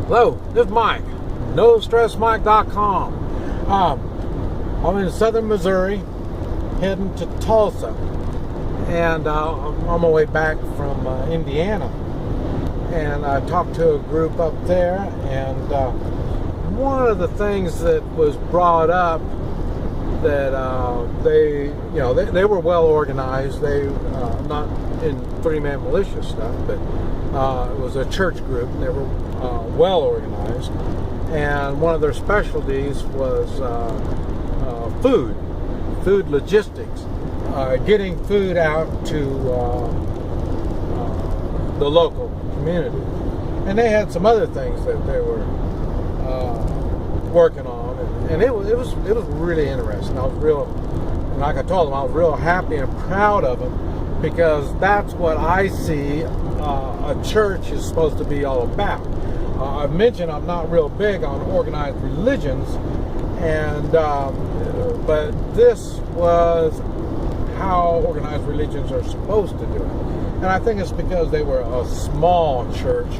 Hello, this is Mike, NoStressMike.com. I'm in southern Missouri, heading to Tulsa, and I'm on my way back from Indiana. And I talked to a group up there, and one of the things that was brought up that they were well organized. They not in three-man militia stuff, but it was a church group, and they were well organized. And one of their specialties was food logistics, getting food out to the local community. And they had some other things that they were working on, and it was really interesting. I was like I told them, I was real happy and proud of them, because that's what I see a church is supposed to be all about. I've mentioned I'm not real big on organized religions, and but this was how organized religions are supposed to do it. And I think it's because they were a small church,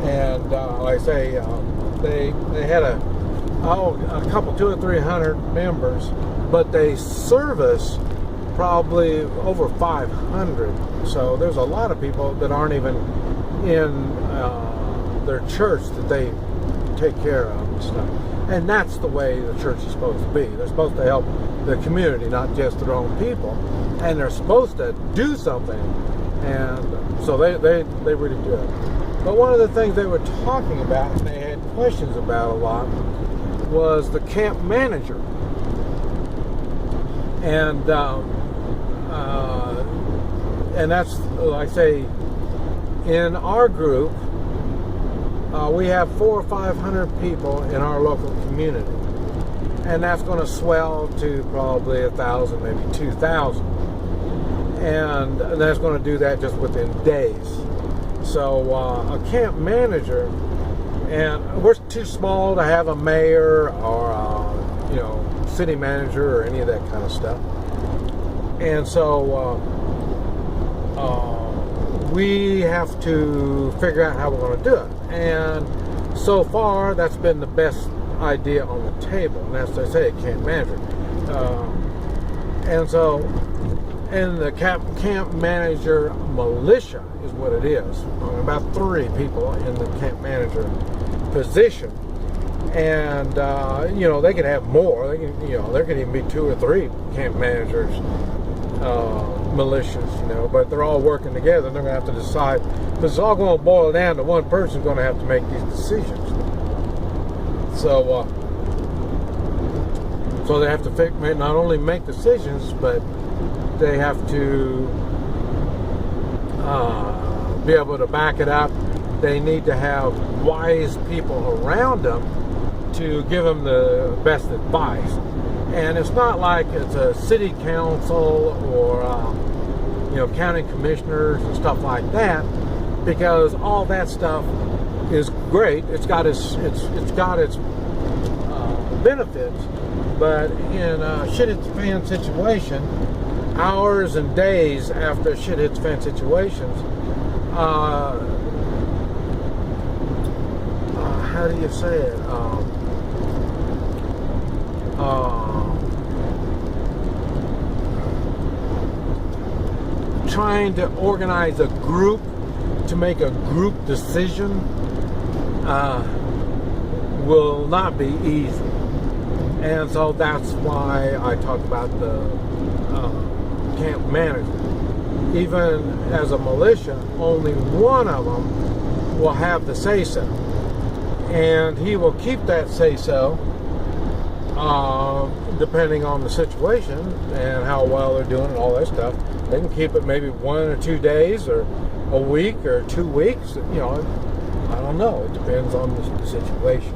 and like I say, they had a couple, 200 or 300 members, but they service probably over 500. So there's a lot of people that aren't even in their church that they take care of and stuff. And that's the way the church is supposed to be. They're supposed to help the community, not just their own people. And they're supposed to do something. And so they really do it. But one of the things they were talking about, and they had questions about a lot, was the camp manager. And that's, like I say, in our group, we have 400 or 500 people in our local community, and that's going to swell to probably 1,000, maybe 2,000, and that's going to do that just within days. So a camp manager, and we're too small to have a mayor or city manager or any of that kind of stuff, and so we have to figure out how we're going to do it. And so far, that's been the best idea on the table, and that's, I say, a camp manager. And the camp manager militia is what it is. About 3 people in the camp manager position, and they could have more. They can, there could even be 2 or 3 camp managers, militias, but they're all working together, and they're going to have to decide. Because it's all going to boil down to one person going to have to make these decisions. So they have to not only make decisions, but they have to be able to back it up. They need to have wise people around them to give them the best advice. And it's not like it's a city council or county commissioners and stuff like that, because all that stuff is great. It's got its benefits, but in a shit hits fan situation, hours and days after shit hits fan situations, how do you say it? Trying to organize a group to make a group decision will not be easy. And so that's why I talked about the camp manager. Even as a militia, only one of them will have the say-so. And he will keep that say-so depending on the situation and how well they're doing and all that stuff. They can keep it maybe 1 or 2 days or a week or 2 weeks. I don't know. It depends on the situation.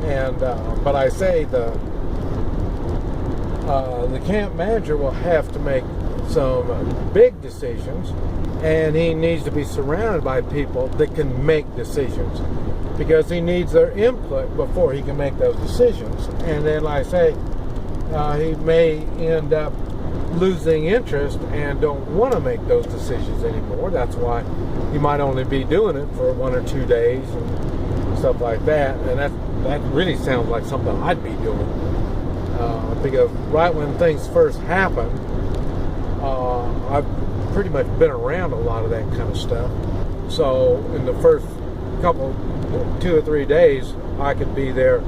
And but I say the camp manager will have to make some big decisions, and he needs to be surrounded by people that can make decisions, because he needs their input before he can make those decisions. And then, like I say, he may end up losing interest and don't want to make those decisions anymore. That's why he might only be doing it for 1 or 2 days and stuff like that, and that really sounds like something I'd be doing. Because right when things first happen, I've pretty much been around a lot of that kind of stuff. So in the first 2 or 3 days, I could be there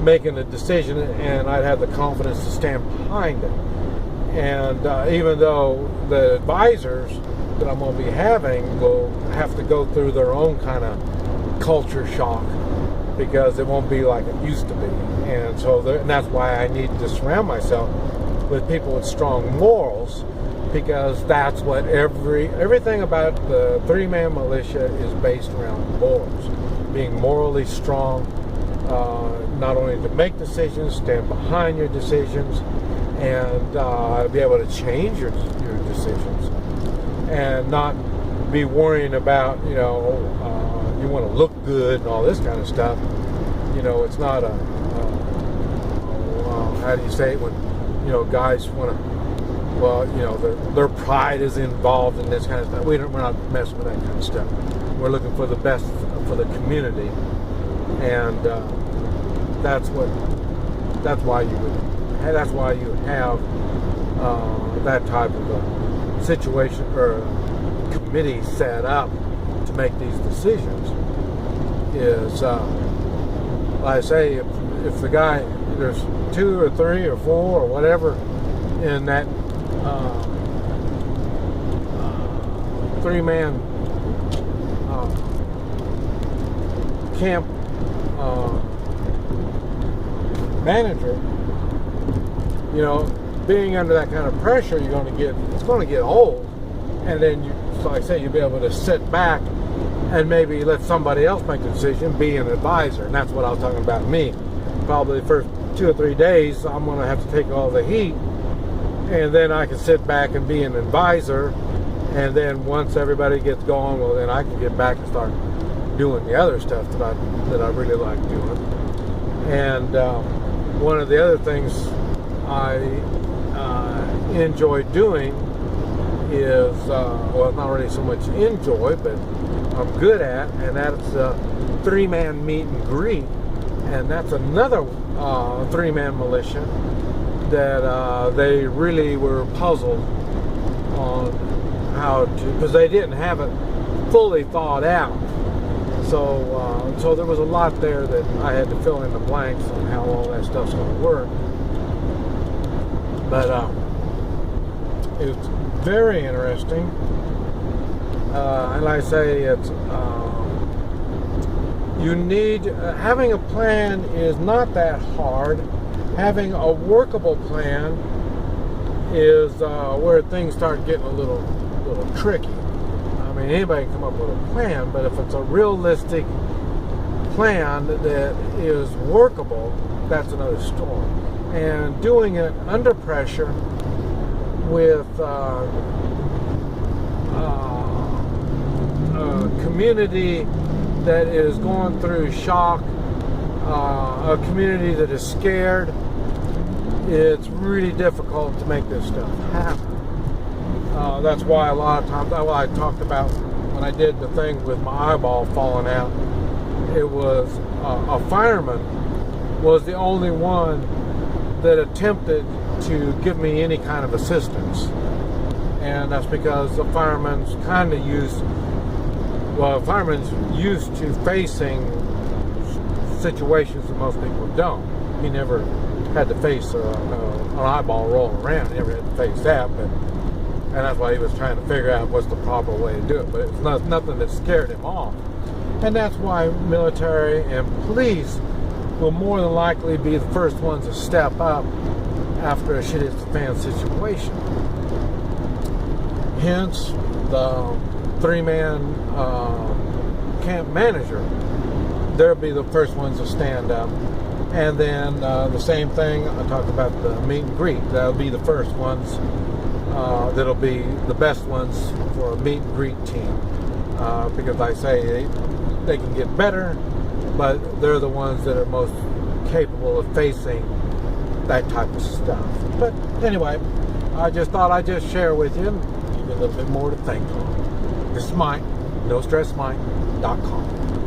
making a decision, and I'd have the confidence to stand behind it. And even though the advisors that I'm going to be having will have to go through their own kind of culture shock, because it won't be like it used to be. And so and that's why I need to surround myself with people with strong morals, because that's what everything about the three-man militia is based around morals. Being morally strong, not only to make decisions, stand behind your decisions, and be able to change your decisions, and not be worrying about, you want to look good and all this kind of stuff. It's not how do you say it when, guys want to, their pride is involved in this kind of stuff. We're not messing with that kind of stuff. We're looking for the best for the community, and that's why you have that type of a situation or a committee set up to make these decisions. Is like I say, if the guy, there's 2 or 3 or 4 or whatever in that 3-man camp manager, being under that kind of pressure, it's going to get old, and then like I say, you'll be able to sit back and maybe let somebody else make the decision, be an advisor. And that's what I was talking about me. Probably the first 2 or 3 days, I'm going to have to take all the heat, and then I can sit back and be an advisor, and then once everybody gets going, well, then I can get back and start doing the other stuff that I really like doing. And one of the other things I enjoy doing is, not really so much enjoy, but I'm good at, and that's a 3-man meet and greet. And that's another 3-man militia that they really were puzzled on how to, because they didn't have it fully thought out. So there was a lot there that I had to fill in the blanks on how all that stuff's going to work. But it's very interesting. And like I say, it's you need having a plan is not that hard. Having a workable plan is where things start getting a little tricky. I mean, anybody can come up with a plan, but if it's a realistic plan that is workable, that's another story. And doing it under pressure with a community that is going through shock, a community that is scared, it's really difficult to make this stuff happen. That's why a lot of times, I talked about when I did the thing with my eyeball falling out, it was a fireman was the only one that attempted to give me any kind of assistance. And that's because the fireman's used to facing situations that most people don't. He never had to face an eyeball rolling around. He never had to face that, and that's why he was trying to figure out what's the proper way to do it. But it's nothing that scared him off. And that's why military and police will more than likely be the first ones to step up after a shit hits the fan situation. Hence, the 3-man camp manager, they'll be the first ones to stand up. And then the same thing, I talked about the meet and greet. That'll be the first ones. That'll be the best ones for a meet and greet team. Because like I say, they can get better, but they're the ones that are most capable of facing that type of stuff. But anyway, I just thought I'd just share with you, give you a little bit more to think on. This is Mike, No Stress Mike. NoStressMike.com.